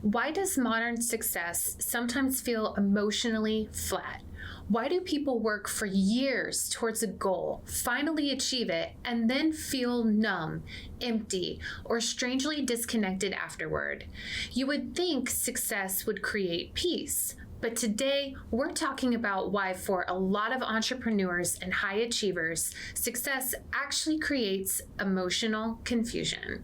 Why does modern success sometimes feel emotionally flat? Why do people work for years towards a goal, finally achieve it, and then feel numb, empty, or strangely disconnected afterward? You would think success would create peace. But today, we're talking about why for a lot of entrepreneurs and high achievers, success actually creates emotional confusion.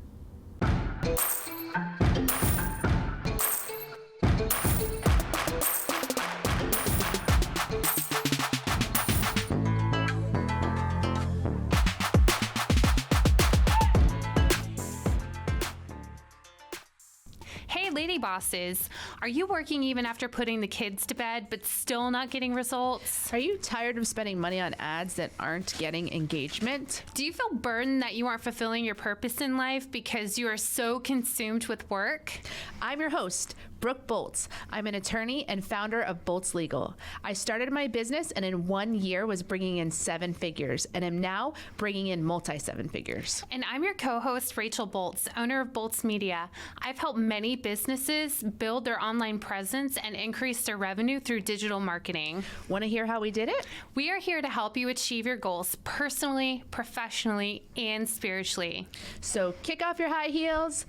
Hey, lady bosses, are you working even after putting the kids to bed but still not getting results? Are you tired of spending money on ads that aren't getting engagement? Do you feel burdened that you aren't fulfilling your purpose in life because you are so consumed with work? I'm your host, Brooke Bolts. I'm an attorney and founder of Bolts Legal. I started my business and in 1 year was bringing in 7 figures and am now bringing in multi-7 figures. And I'm your co-host, Rachel Bolts, owner of Bolts Media. I've helped many businesses build their online presence and increase their revenue through digital marketing. Want to hear how we did it? We are here to help you achieve your goals personally, professionally, and spiritually. So kick off your high heels,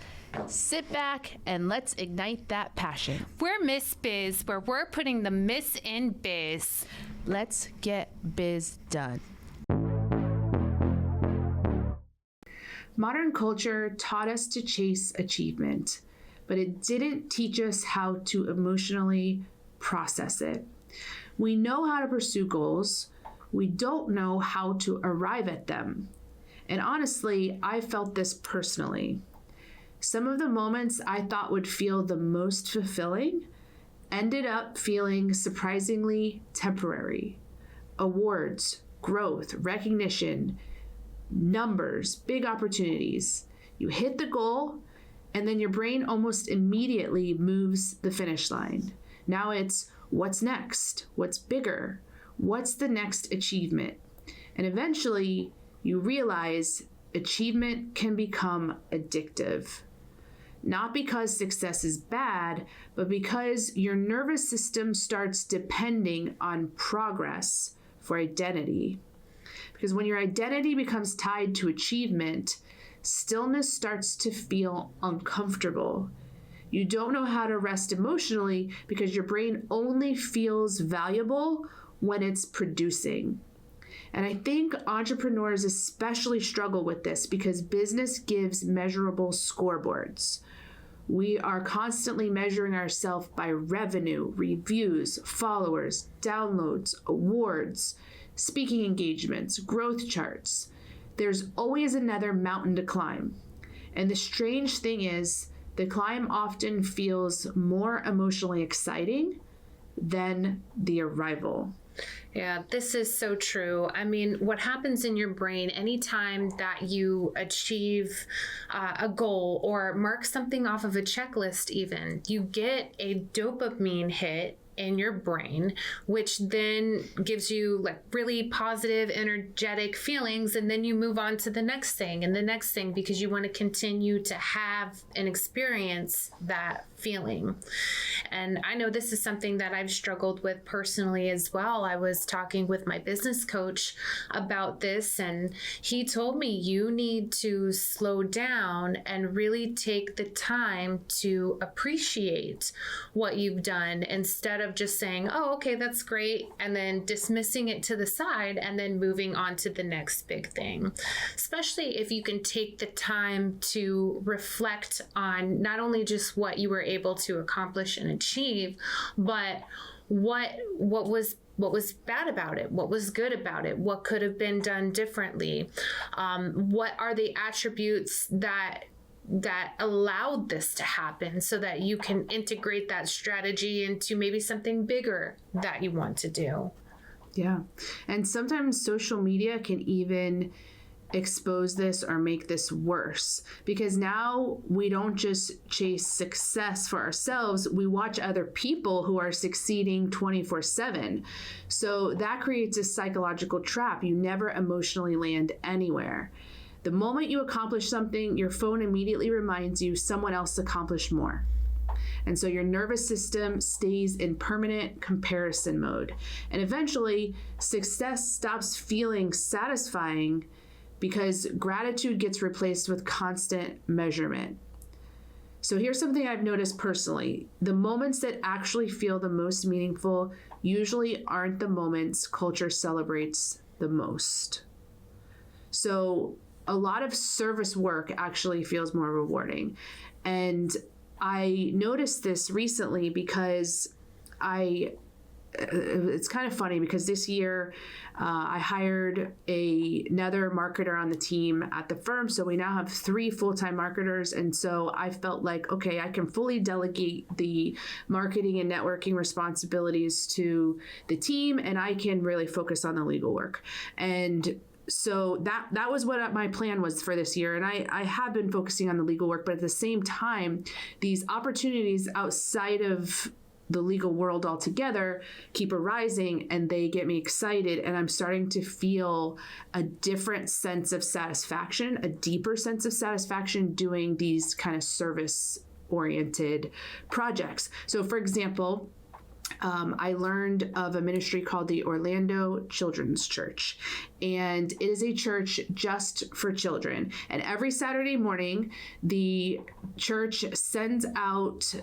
sit back, and let's ignite that passion. We're Miss Biz, where we're putting the Miss in biz. Let's get biz done. Modern culture taught us to chase achievement, but it didn't teach us how to emotionally process it. We know how to pursue goals. We don't know how to arrive at them. And honestly, I felt this personally. Some of the moments I thought would feel the most fulfilling ended up feeling surprisingly temporary. Awards, growth, recognition, numbers, big opportunities. You hit the goal, and then your brain almost immediately moves the finish line. Now it's what's next? What's bigger? What's the next achievement? And eventually you realize achievement can become addictive. Not because success is bad, but because your nervous system starts depending on progress for identity. Because when your identity becomes tied to achievement, stillness starts to feel uncomfortable. You don't know how to rest emotionally because your brain only feels valuable when it's producing. And I think entrepreneurs especially struggle with this because business gives measurable scoreboards. We are constantly measuring ourselves by revenue, reviews, followers, downloads, awards, speaking engagements, growth charts. There's always another mountain to climb. And the strange thing is, the climb often feels more emotionally exciting than the arrival. Yeah, this is so true. I mean, what happens in your brain anytime that you achieve a goal or mark something off of a checklist even, you get a dopamine hit in your brain, which then gives you like really positive, energetic feelings. And then you move on to the next thing and the next thing because you want to continue to have and experience that feeling. And I know this is something that I've struggled with personally as well. I was talking with my business coach about this, and he told me you need to slow down and really take the time to appreciate what you've done instead of just saying, oh, okay, that's great, and then dismissing it to the side and then moving on to the next big thing. Especially if you can take the time to reflect on not only just what you were able to accomplish and achieve, but what was bad about it, what was good about it, what could have been done differently, what are the attributes that allowed this to happen so that you can integrate that strategy into maybe something bigger that you want to do. Yeah. And sometimes social media can even expose this or make this worse, because now we don't just chase success for ourselves, we watch other people who are succeeding 24/7. So that creates a psychological trap. You never emotionally land anywhere. The moment you accomplish something, your phone immediately reminds you someone else accomplished more. And so your nervous system stays in permanent comparison mode. And eventually, success stops feeling satisfying because gratitude gets replaced with constant measurement. So here's something I've noticed personally. The moments that actually feel the most meaningful usually aren't the moments culture celebrates the most. So a lot of service work actually feels more rewarding. And I noticed this recently because it's kind of funny because this year I hired another marketer on the team at the firm. So we now have 3 full-time marketers. And so I felt like, okay, I can fully delegate the marketing and networking responsibilities to the team, and I can really focus on the legal work. And so that was what my plan was for this year. And I have been focusing on the legal work, but at the same time, these opportunities outside of the legal world altogether keep arising, and they get me excited, and I'm starting to feel a different sense of satisfaction, a deeper sense of satisfaction doing these kind of service oriented projects. So for example, I learned of a ministry called the Orlando Children's Church, and it is a church just for children. And every Saturday morning, the church sends out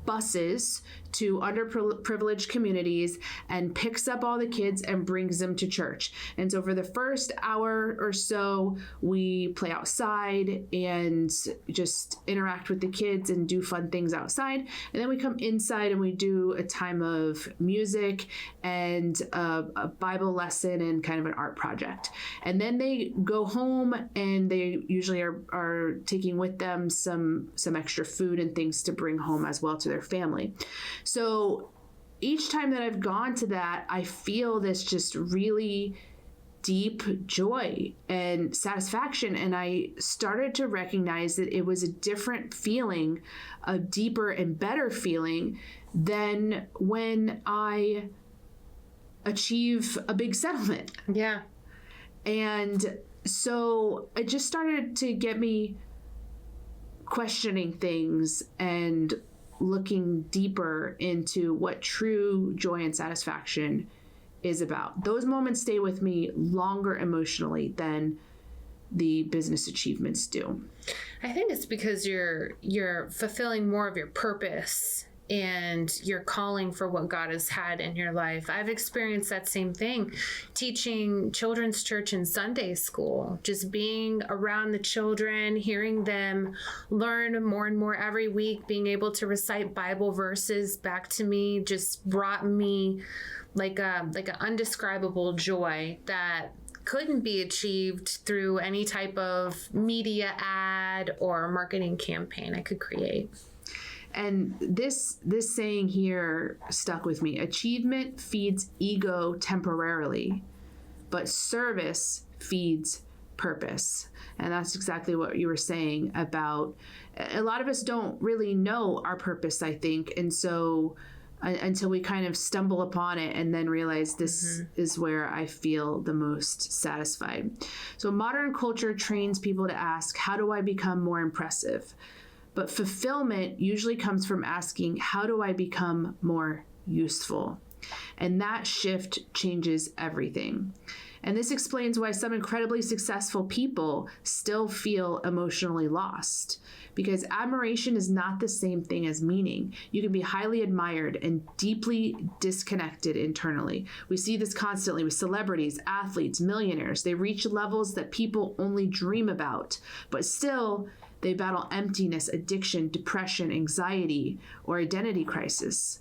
buses to underprivileged communities and picks up all the kids and brings them to church. And so for the first hour or so, we play outside and just interact with the kids and do fun things outside. And then we come inside and we do a time of music and a Bible lesson and kind of an art project. And then they go home, and they usually are taking with them some extra food and things to bring home as well to their family. So each time that I've gone to that, I feel this just really deep joy and satisfaction. And I started to recognize that it was a different feeling, a deeper and better feeling than when I achieve a big settlement. Yeah. And so it just started to get me questioning things and looking deeper into what true joy and satisfaction is about. Those moments stay with me longer emotionally than the business achievements do. I think it's because you're fulfilling more of your purpose and you're calling for what God has had in your life. I've experienced that same thing teaching children's church and Sunday school, just being around the children, hearing them learn more and more every week, being able to recite Bible verses back to me just brought me like an undescribable joy that couldn't be achieved through any type of media ad or marketing campaign I could create. And this saying here stuck with me. Achievement feeds ego temporarily, but service feeds purpose. And that's exactly what you were saying about a lot of us don't really know our purpose, I think. And so until we kind of stumble upon it and then realize this is where I feel the most satisfied. So modern culture trains people to ask, how do I become more impressive? But fulfillment usually comes from asking, how do I become more useful? And that shift changes everything. And this explains why some incredibly successful people still feel emotionally lost, because admiration is not the same thing as meaning. You can be highly admired and deeply disconnected internally. We see this constantly with celebrities, athletes, millionaires. They reach levels that people only dream about, but still they battle emptiness, addiction, depression, anxiety, or identity crisis.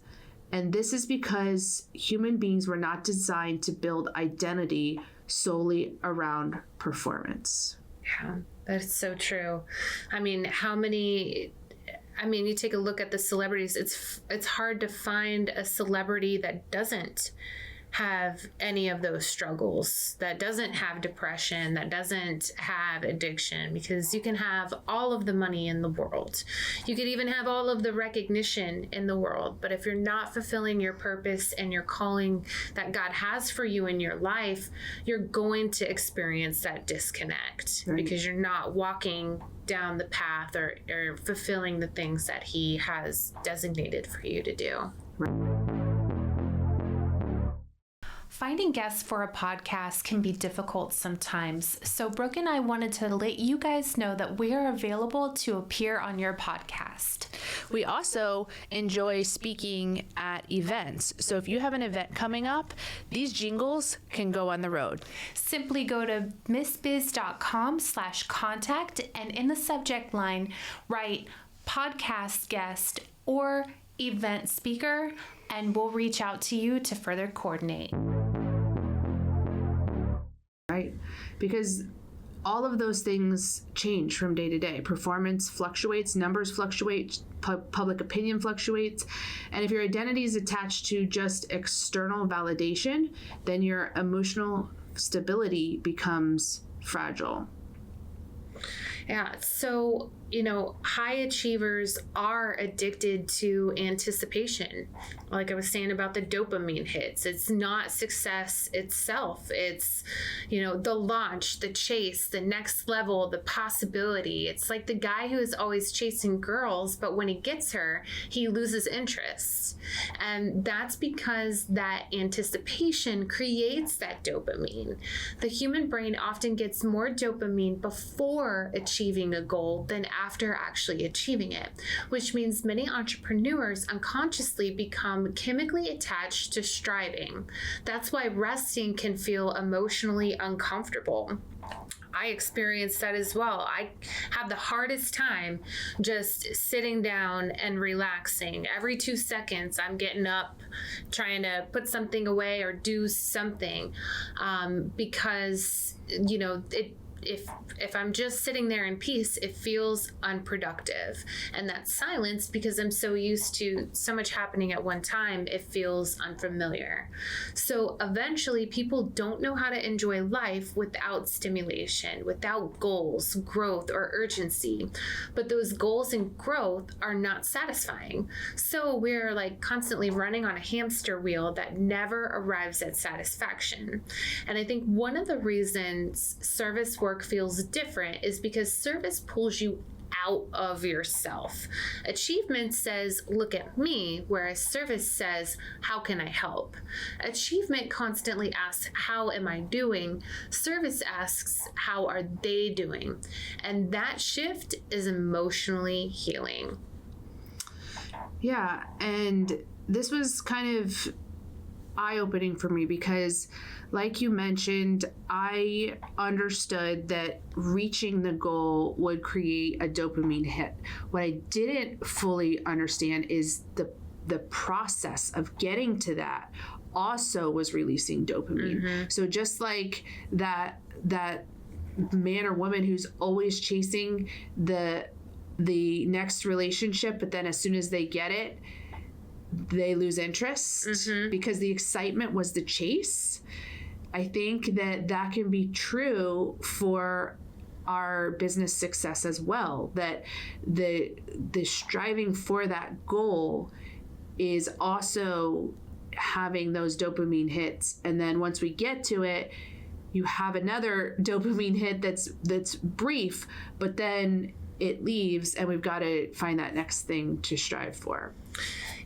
And this is because human beings were not designed to build identity solely around performance. Yeah, that's so true. I mean, you take a look at the celebrities, it's hard to find a celebrity that doesn't have any of those struggles, that doesn't have depression, that doesn't have addiction, because you can have all of the money in the world. You could even have all of the recognition in the world. But if you're not fulfilling your purpose and your calling that God has for you in your life, you're going to experience that disconnect, right, because you're not walking down the path or fulfilling the things that He has designated for you to do. Finding guests for a podcast can be difficult sometimes, so Brooke and I wanted to let you guys know that we are available to appear on your podcast. We also enjoy speaking at events. So if you have an event coming up, these jingles can go on the road. Simply go to missbiz.com/contact and in the subject line, write podcast guest or event speaker, and we'll reach out to you to further coordinate. Right? Because all of those things change from day to day. Performance fluctuates, numbers fluctuate, public opinion fluctuates. And if your identity is attached to just external validation, then your emotional stability becomes fragile. Yeah. So, high achievers are addicted to anticipation. Like I was saying about the dopamine hits, it's not success itself. It's, the launch, the chase, the next level, the possibility. It's like the guy who is always chasing girls, but when he gets her, he loses interest. And that's because that anticipation creates that dopamine. The human brain often gets more dopamine before achieving a goal than after actually achieving it, which means many entrepreneurs unconsciously become chemically attached to striving. That's why resting can feel emotionally uncomfortable. I experienced that as well. I have the hardest time just sitting down and relaxing. Every 2 seconds, I'm getting up, trying to put something away or do something, because, if I'm just sitting there in peace, it feels unproductive. And that silence, because I'm so used to so much happening at one time, it feels unfamiliar. So eventually people don't know how to enjoy life without stimulation, without goals, growth, or urgency. But those goals and growth are not satisfying. So we're constantly running on a hamster wheel that never arrives at satisfaction. And I think one of the reasons service work feels different is because service pulls you out of yourself. Achievement says, look at me, whereas service says, how can I help? Achievement constantly asks, how am I doing? Service asks, how are they doing? And that shift is emotionally healing. Yeah, and this was kind of eye-opening for me because, like you mentioned, I understood that reaching the goal would create a dopamine hit. What I didn't fully understand is the process of getting to that also was releasing dopamine. Mm-hmm. So just like that man or woman who's always chasing the next relationship, but then as soon as they get it, they lose interest because the excitement was the chase. I think that can be true for our business success as well, that the striving for that goal is also having those dopamine hits. And then once we get to it, you have another dopamine hit that's brief, but then it leaves and we've got to find that next thing to strive for.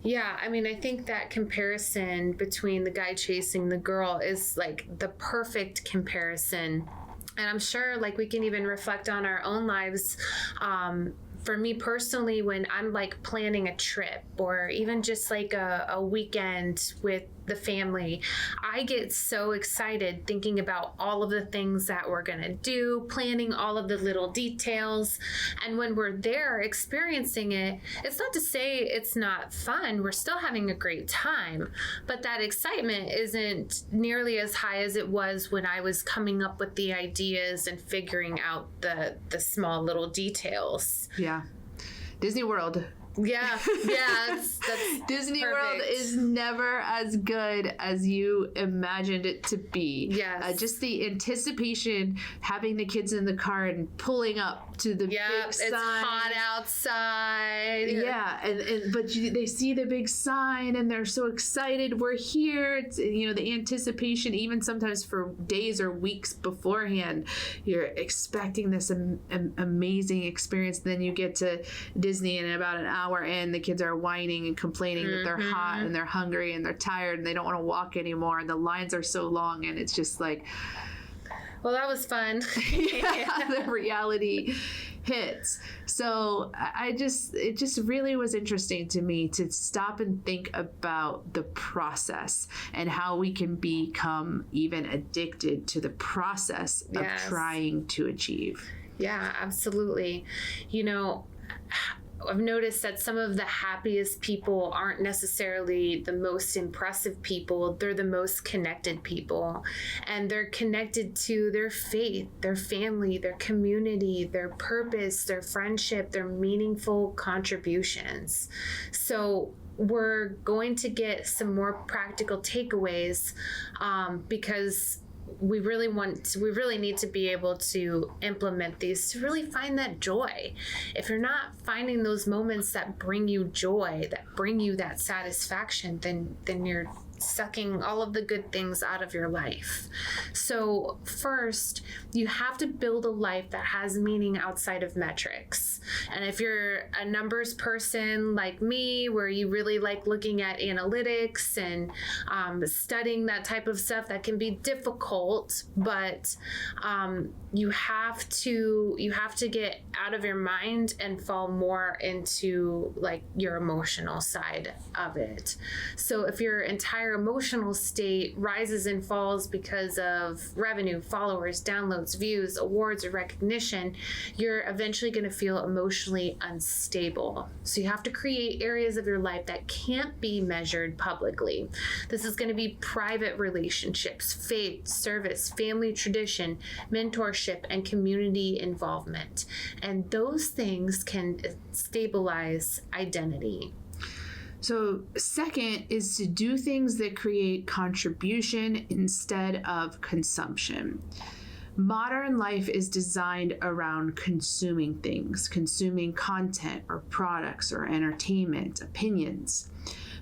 Yeah, I think that comparison between the guy chasing the girl is the perfect comparison. And I'm sure we can even reflect on our own lives. For me personally, when I'm planning a trip or even just a weekend with the family, I get so excited thinking about all of the things that we're going to do, planning all of the little details. And when we're there experiencing it, it's not to say it's not fun. We're still having a great time, but that excitement isn't nearly as high as it was when I was coming up with the ideas and figuring out the small little details. Yeah. Disney World Yeah, that's Disney perfect. World is never as good as you imagined it to be. Yes. Just the anticipation, having the kids in the car and pulling up to the big sign. It's hot outside. Yeah, but they see the big sign and they're so excited. We're here. It's, the anticipation, even sometimes for days or weeks beforehand, you're expecting this amazing experience. Then you get to Disney and about an hour in, the kids are whining and complaining that they're hot and they're hungry and they're tired and they don't want to walk anymore. And the lines are so long, and it's just like, well, that was fun. the reality hits. So it just really was interesting to me to stop and think about the process and how we can become even addicted to the process of trying to achieve. Yeah, absolutely. I've noticed that some of the happiest people aren't necessarily the most impressive people. They're the most connected people. And they're connected to their faith, their family, their community, their purpose, their friendship, their meaningful contributions. So we're going to get some more practical takeaways because we really need to be able to implement these to really find that joy. If you're not finding those moments that bring you joy, that bring you that satisfaction, then you're sucking all of the good things out of your life. So first, you have to build a life that has meaning outside of metrics. And if you're a numbers person like me, where you really like looking at analytics and studying that type of stuff, that can be difficult, but you have to get out of your mind and fall more into like your emotional side of it. So if your entire emotional state rises and falls because of revenue, followers, downloads, views, awards, or recognition, you're eventually going to feel emotionally unstable. So you have to create areas of your life that can't be measured publicly. This is going to be private relationships, faith, service, family tradition, mentorship, and community involvement. And those things can stabilize identity. So second is to do things that create contribution instead of consumption. Modern life is designed around consuming things, consuming content or products or entertainment, opinions.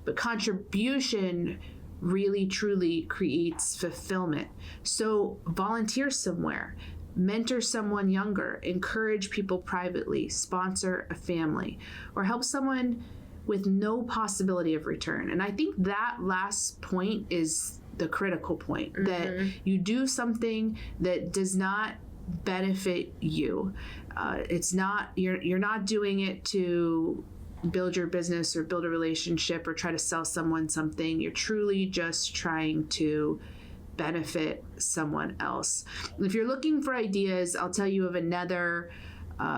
But contribution really truly creates fulfillment. So volunteer somewhere, mentor someone younger, encourage people privately, sponsor a family, or help someone with no possibility of return. And I think that last point is the critical point, that you do something that does not benefit you. It's not, you're not doing it to build your business or build a relationship or try to sell someone something. You're truly just trying to benefit someone else. And if you're looking for ideas, I'll tell you of another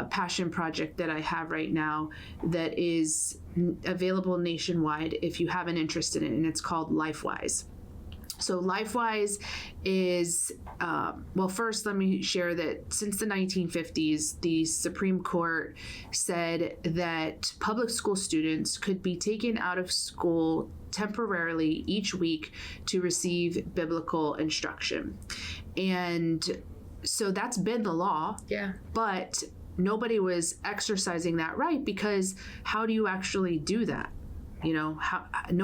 passion project that I have right now that is available nationwide if you have an interest in it, and it's called LifeWise. So LifeWise is, first let me share that since the 1950s, the Supreme Court said that public school students could be taken out of school temporarily each week to receive biblical instruction. And so that's been the law. Yeah. But nobody was exercising that right, because how do you actually do that? No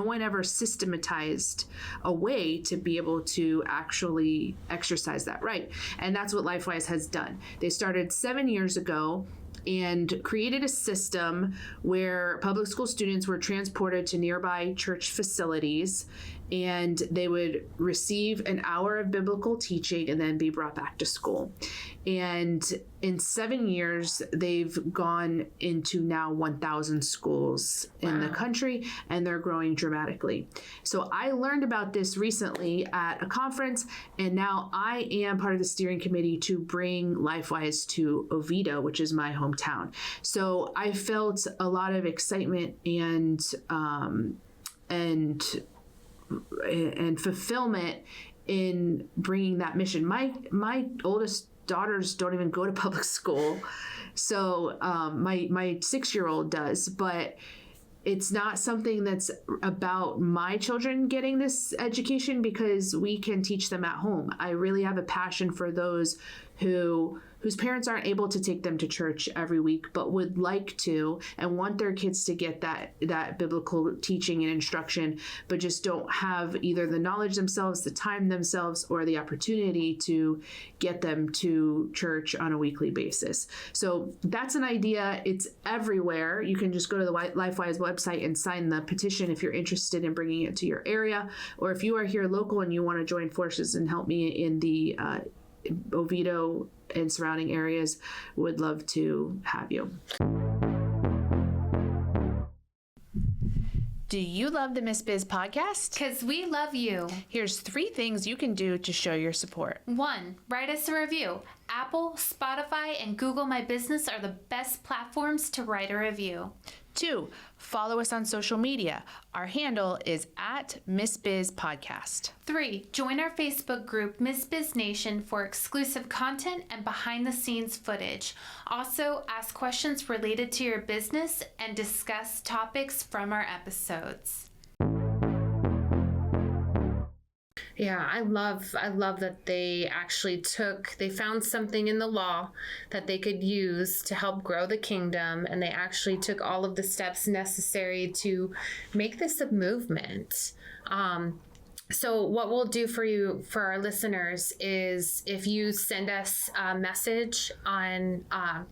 one ever systematized a way to be able to actually exercise that right. And that's what LifeWise has done. They started 7 years ago and created a system where public school students were transported to nearby church facilities, and they would receive an hour of biblical teaching and then be brought back to school. And in 7 years, they've gone into now 1,000 schools in the country, and they're growing dramatically. So I learned about this recently at a conference, and now I am part of the steering committee to bring LifeWise to Oviedo, which is my hometown. So I felt a lot of excitement and fulfillment in bringing that mission. My oldest daughters don't even go to public school, so my 6-year-old does, but it's not something that's about my children getting this education, because we can teach them at home. I really have a passion for those whose parents aren't able to take them to church every week, but would like to and want their kids to get that biblical teaching and instruction, but just don't have either the knowledge themselves, the time themselves, or the opportunity to get them to church on a weekly basis. So that's an idea. It's everywhere. You can just go to the LifeWise website and sign the petition if you're interested in bringing it to your area, or if you are here local and you want to join forces and help me in the Oviedo and surrounding areas, would love to have you. Do you love the Miss Biz podcast? Because we love you. Here's 3 things you can do to show your support. 1, write us a review. Apple, Spotify, and Google My Business are the best platforms to write a review. 2, follow us on social media. Our handle is @Miss Biz Podcast. 3, join our Facebook group, Miss Biz Nation, for exclusive content and behind-the-scenes footage. Also, ask questions related to your business and discuss topics from our episodes. Yeah, I love that they found something in the law that they could use to help grow the kingdom, and they actually took all of the steps necessary to make this a movement. So what we'll do for our listeners, is if you send us a message on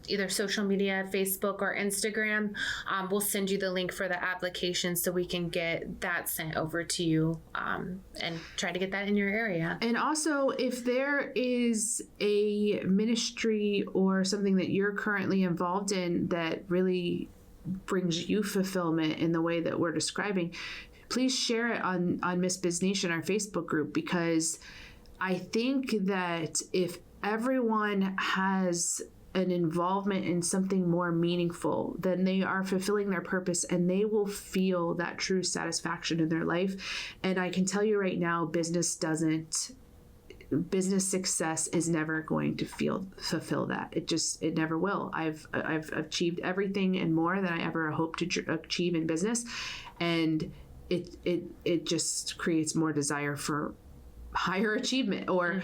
either social media, Facebook or Instagram, we'll send you the link for the application so we can get that sent over to you and try to get that in your area. And also, if there is a ministry or something that you're currently involved in that really brings you fulfillment in the way that we're describing, please share it on Miss Biz Nation, our Facebook group, because I think that if everyone has an involvement in something more meaningful, then they are fulfilling their purpose and they will feel that true satisfaction in their life. And I can tell you right now, business success is never going to fulfill that. It never will. I've achieved everything and more than I ever hoped to achieve in business, and it just creates more desire for higher achievement, or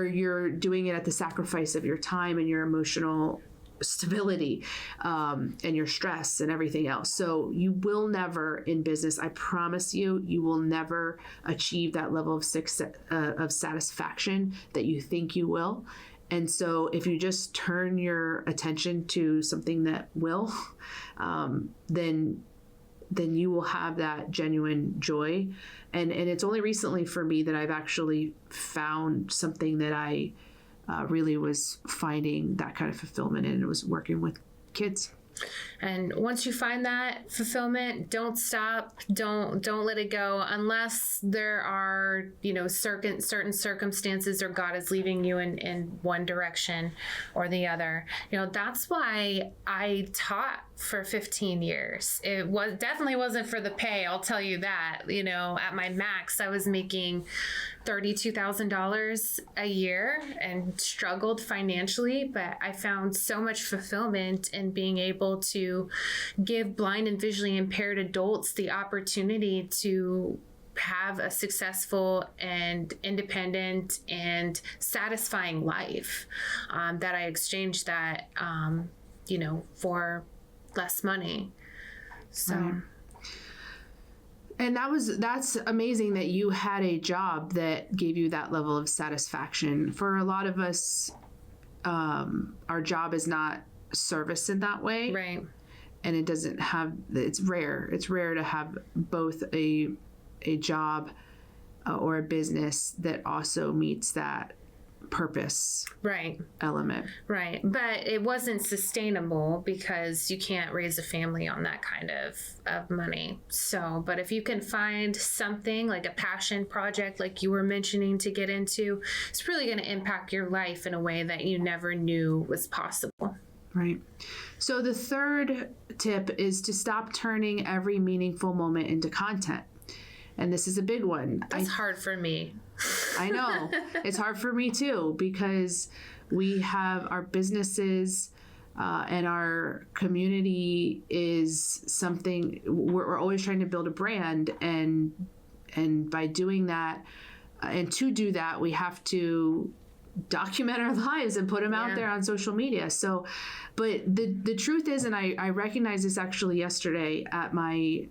you're doing it at the sacrifice of your time and your emotional stability, and your stress and everything else. So you will never, in business, I promise you will never achieve that level of success, of satisfaction that you think you will. And so if you just turn your attention to something that will, then you will have that genuine joy. And it's only recently for me that I've actually found something that I really was finding that kind of fulfillment in. It was working with kids. And once you find that fulfillment, don't stop. Don't let it go unless there are, certain circumstances or God is leaving you in one direction or the other. That's why I taught for 15 years. It definitely wasn't for the pay, I'll tell you that. At my max, I was making $32,000 a year and struggled financially, but I found so much fulfillment in being able to give blind and visually impaired adults the opportunity to have a successful and independent and satisfying life, that I exchanged that, for less money. So. Right. And that's amazing that you had a job that gave you that level of satisfaction. For a lot of us, our job is not service in that way. Right. And it's rare. It's rare to have both a job or a business that also meets that purpose element. Right. But it wasn't sustainable because you can't raise a family on that kind of money. So, but if you can find something like a passion project, like you were mentioning, to get into, it's really going to impact your life in a way that you never knew was possible. Right. So the third tip is to stop turning every meaningful moment into content. And this is a big one. That's hard for me. I know. It's hard for me too, because we have our businesses And our community is something we're always trying to build a brand, and by doing that, and to do that, we have to document our lives and put them out there on social media. So, but the truth is, and I recognized this actually yesterday at my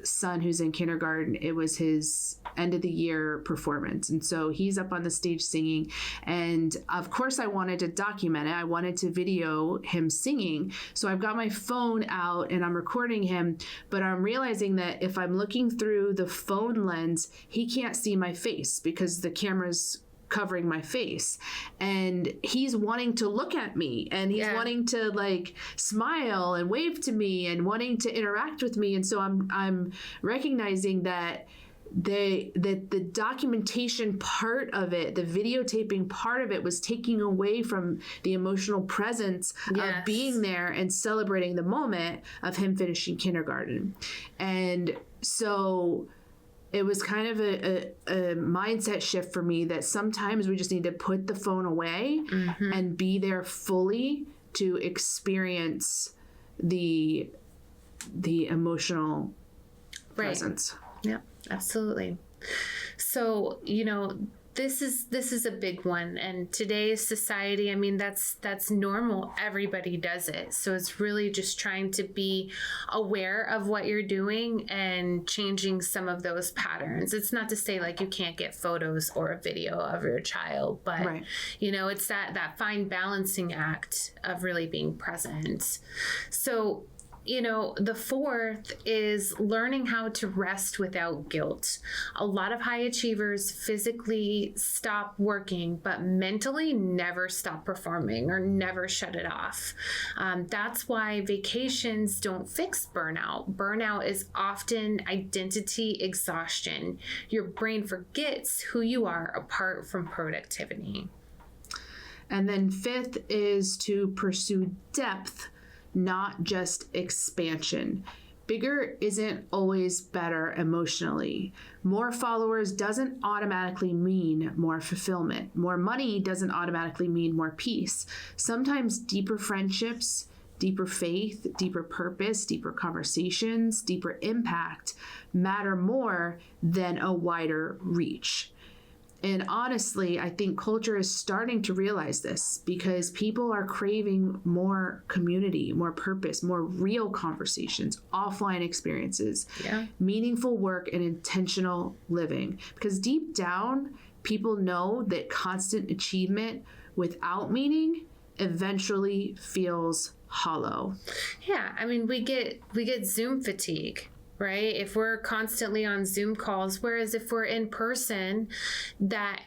son who's in kindergarten. It was his end of the year performance. And so he's up on the stage singing. And of course I wanted to document it. I wanted to video him singing. So I've got my phone out and I'm recording him, but I'm realizing that if I'm looking through the phone lens, he can't see my face because the camera's covering my face, and he's wanting to look at me, and he's wanting to like smile and wave to me and wanting to interact with me. And so I'm recognizing that the documentation part of it, the videotaping part of it, was taking away from the emotional presence of being there and celebrating the moment of him finishing kindergarten. And so it was kind of a mindset shift for me that sometimes we just need to put the phone away and be there fully to experience the emotional presence. Yeah, absolutely. So, this is a big one, and today's society, I mean, that's normal. Everybody does it. So it's really just trying to be aware of what you're doing and changing some of those patterns. It's not to say like you can't get photos or a video of your child, but it's that fine balancing act of really being present. So the fourth is learning how to rest without guilt. A lot of high achievers physically stop working, but mentally never stop performing or never shut it off. That's why vacations don't fix burnout. Burnout is often identity exhaustion. Your brain forgets who you are apart from productivity. And then fifth is to pursue depth, not just expansion. Bigger isn't always better emotionally. More followers doesn't automatically mean more fulfillment. More money doesn't automatically mean more peace. Sometimes deeper friendships, deeper faith, deeper purpose, deeper conversations, deeper impact matter more than a wider reach. And honestly, I think culture is starting to realize this because people are craving more community, more purpose, more real conversations, offline experiences, meaningful work, and intentional living. Because deep down, people know that constant achievement without meaning eventually feels hollow. Yeah, I mean, we get Zoom fatigue. Right? If we're constantly on Zoom calls, whereas if we're in person, that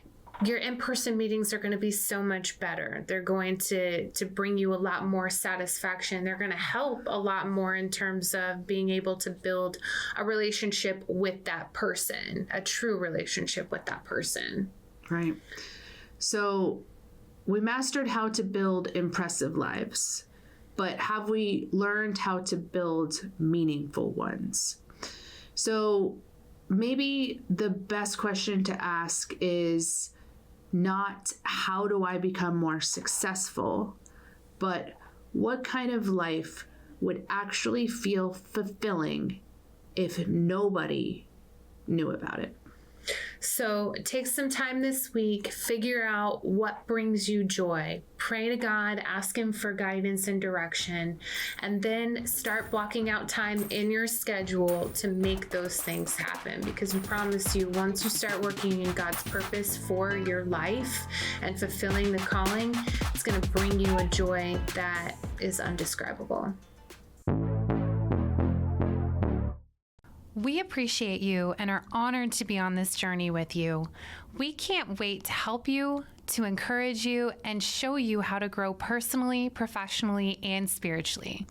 your in-person meetings are going to be so much better. They're going to bring you a lot more satisfaction. They're going to help a lot more in terms of being able to build a relationship with that person, a true relationship with that person. Right. So we mastered how to build impressive lives, but have we learned how to build meaningful ones? So maybe the best question to ask is not how do I become more successful, but what kind of life would actually feel fulfilling if nobody knew about it? So take some time this week, figure out what brings you joy, pray to God, ask Him for guidance and direction, and then start blocking out time in your schedule to make those things happen. Because we promise you, once you start working in God's purpose for your life and fulfilling the calling, it's going to bring you a joy that is undescribable. We appreciate you and are honored to be on this journey with you. We can't wait to help you, to encourage you, and show you how to grow personally, professionally, and spiritually.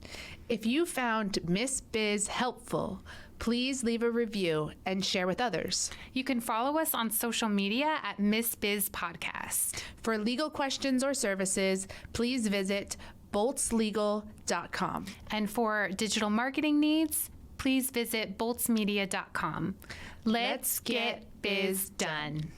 If you found Miss Biz helpful, please leave a review and share with others. You can follow us on social media at Miss Biz Podcast. For legal questions or services, please visit boltslegal.com. And for digital marketing needs, please visit boltsmedia.com. Let's get biz done.